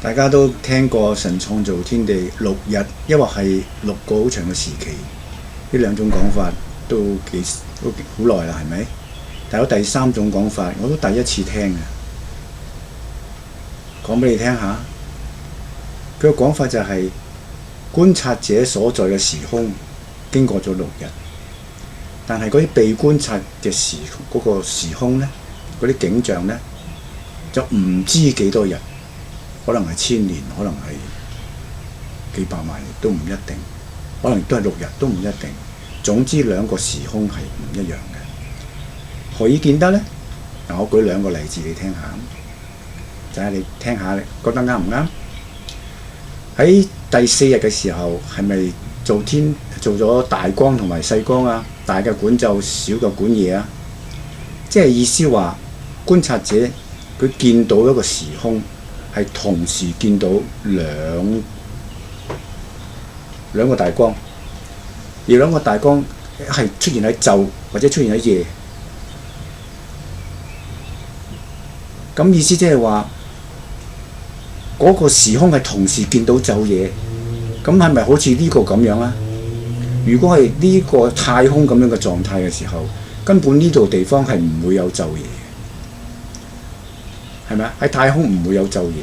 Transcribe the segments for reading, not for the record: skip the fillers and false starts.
大家都聽過神創造天地6日，抑或係6個好長嘅時期，呢兩種講法都好耐啦，係咪？但有第三種講法，我都第一次聽嘅，講俾你聽下。佢嘅講法就係觀察者所在嘅時空經過咗6日，但係嗰啲被觀察嘅嗰個時空呢，嗰啲景象呢，就唔知幾多日。可能係1000年，可能係幾百萬年都唔一定，可能都係6日都唔一定。總之兩個時空係唔一樣嘅。何以見得呢？嗱，我舉2個例子你聽下，就係你聽下，你覺得啱唔啱？喺第4日嘅時候，係咪做咗大光同埋細光啊？大嘅管晝，小嘅管夜啊？即係意思話，觀察者佢見到一個時空。係同時見到兩個大光，而兩個大光係出現喺晝或者出現喺夜。咁意思即係話嗰個時空係同時見到晝夜。咁係咪好似呢個咁樣啊？如果係呢個太空咁樣嘅狀態嘅時候，根本呢度地方係唔會有晝夜。係咪啊？喺太空唔會有晝夜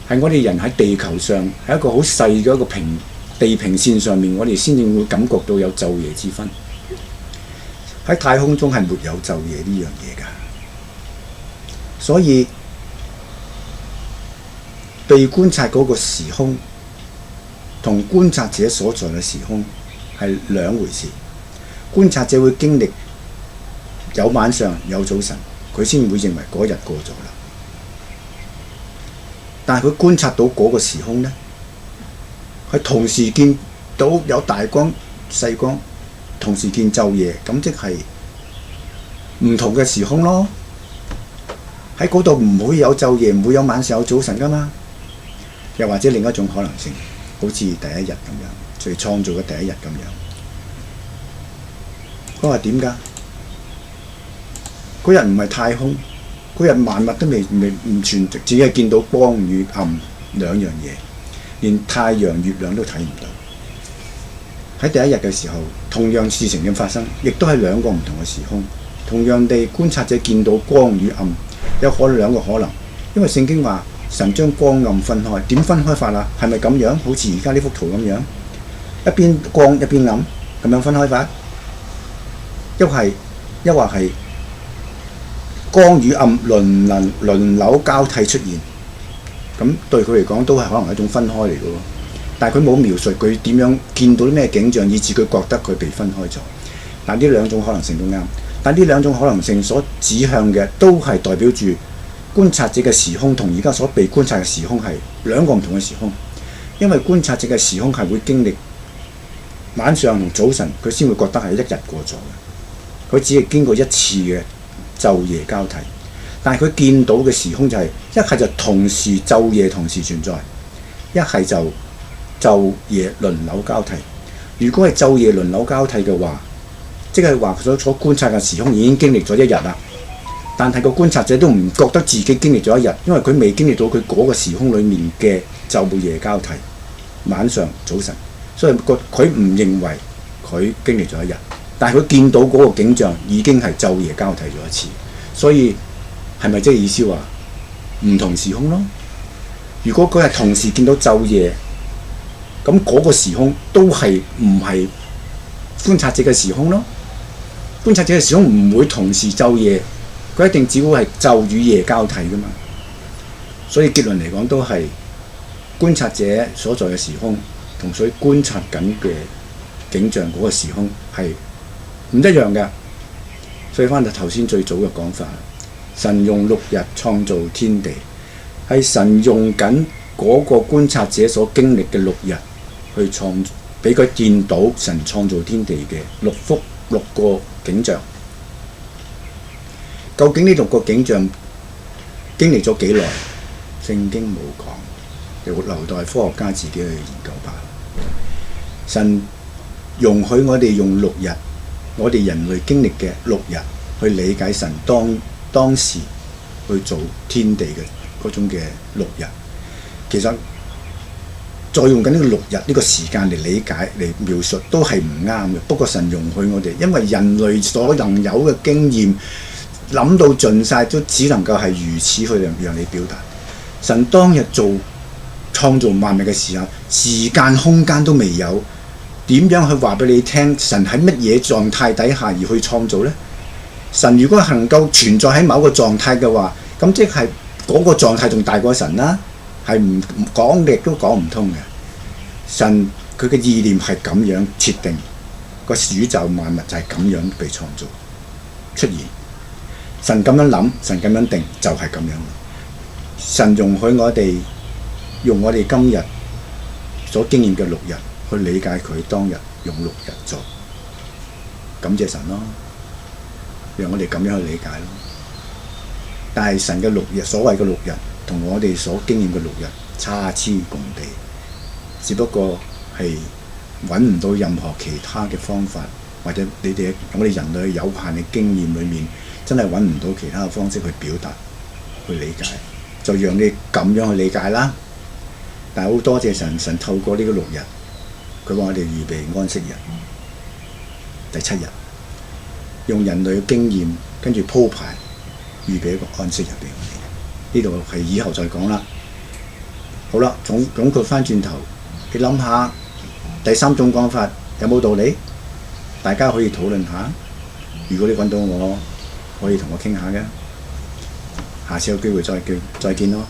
嘅，係我哋人喺地球上係一個好細嘅一個地平線上面，我哋先至會感覺到有晝夜之分。喺太空中係沒有晝夜呢樣嘢㗎，所以被觀察嗰個時空同觀察者所在嘅時空係兩回事。觀察者會經歷有晚上有早晨。佢先會認為嗰日過咗啦，但係佢觀察到嗰個時空呢，佢同時見到有大光、細光，同時見晝夜，咁即係唔同嘅時空咯。喺嗰度唔會有晝夜，唔會有晚上有早晨噶嘛。又或者另一種可能性，好似第一日咁樣，就係創造嘅第一日咁樣。佢話點㗎？嗰日唔係太空，嗰日萬物都未唔存，只係見到光與暗兩樣嘢，連太陽、月亮都睇唔到。喺第一日嘅時候，同樣事情嘅發生，亦都係兩個唔同嘅時空。同樣地，觀察者見到光與暗，有兩個可能，因為聖經話神將光暗分開，點分開法啊？係咪咁樣？好似而家呢幅圖咁樣，一邊光一邊暗咁樣分開法？一或係光與暗輪流交替出現，咁對佢嚟講都係可能係一種分開嚟嘅喎。但係佢冇描述佢點樣見到啲咩景象，以致佢覺得佢被分開咗。但呢兩種可能性都啱，但呢兩種可能性所指向嘅都係代表住觀察者嘅時空同而家所被觀察嘅時空係兩個唔同嘅時空。因為觀察者嘅時空係會經歷晚上同早晨，佢先會覺得係一日過咗嘅。佢只係經過一次嘅晝夜交替，但係佢見到嘅時空就係一係就同時晝夜同時存在，一係就晝夜輪流交替。如果係晝夜輪流交替嘅話，即係話所觀察嘅時空已經經歷咗一日啦，但係個觀察者都唔覺得自己經歷咗一日，因為佢未經歷到佢嗰個時空裡面嘅晝夜交替，晚上早晨，所以佢唔認為佢經歷咗一日。但係佢見到嗰個景象已經係晝夜交替咗一次，所以係咪即係意思話唔同時空咯？如果佢係同時見到晝夜，咁嗰個時空都係唔係觀察者嘅時空咯？觀察者嘅時空唔會同時晝夜，佢一定只會係晝與夜交替噶嘛。所以結論嚟講都係觀察者所在嘅時空同所觀察緊嘅景象嗰個時空係唔一樣嘅。所以翻到頭先最早嘅講法，神用6日創造天地，係神用緊嗰個觀察者所經歷嘅6日去俾佢見到神創造天地嘅6個景象。究竟呢6個景象經歷咗幾耐？聖經冇講，留待科學家自己去研究吧。神容許我哋用6日，我哋人類經歷嘅6日去理解神當時去做天地嘅嗰種嘅6日。其實再用緊呢個6日呢個時間嚟理解嚟描述都係唔啱嘅。不過神容許我哋，因為人類所能有嘅經驗諗到盡晒，都只能夠係如此去讓你表達。神當日創造萬物嘅時候，時間空間都未有，點樣去話俾你聽？神喺乜嘢狀態底下而去創造呢？神如果能夠存在喺某個狀態嘅話，咁即係嗰個狀態仲大過神啦，係唔講嘅都講唔通嘅。神佢嘅意念係咁樣設定，個宇宙萬物就係咁樣被創造出現。神咁樣諗，神咁樣定，就係咁樣。神容許我哋用我哋今日所經驗嘅6日去理解佢當日用6日做，感謝神咯，讓我哋咁樣去理解咯。但係神嘅6日，所謂嘅6日，同我哋所經驗嘅6日差之共地，只不過係揾唔到任何其他嘅方法，或者我哋人類有限嘅經驗裏面，真係揾唔到其他嘅方式去表達、去理解，就讓你咁樣去理解啦。但係好多謝神，神透過呢個6日，佢話我哋預備安息日，第7日，用人類嘅經驗跟住鋪排，預備一個安息日俾我哋。呢度係以後再講啦。好啦，總括翻轉頭，你諗下第3種講法有冇道理？大家可以討論下。如果你揾到我，可以同我傾下嘅。下次有機會再見咯。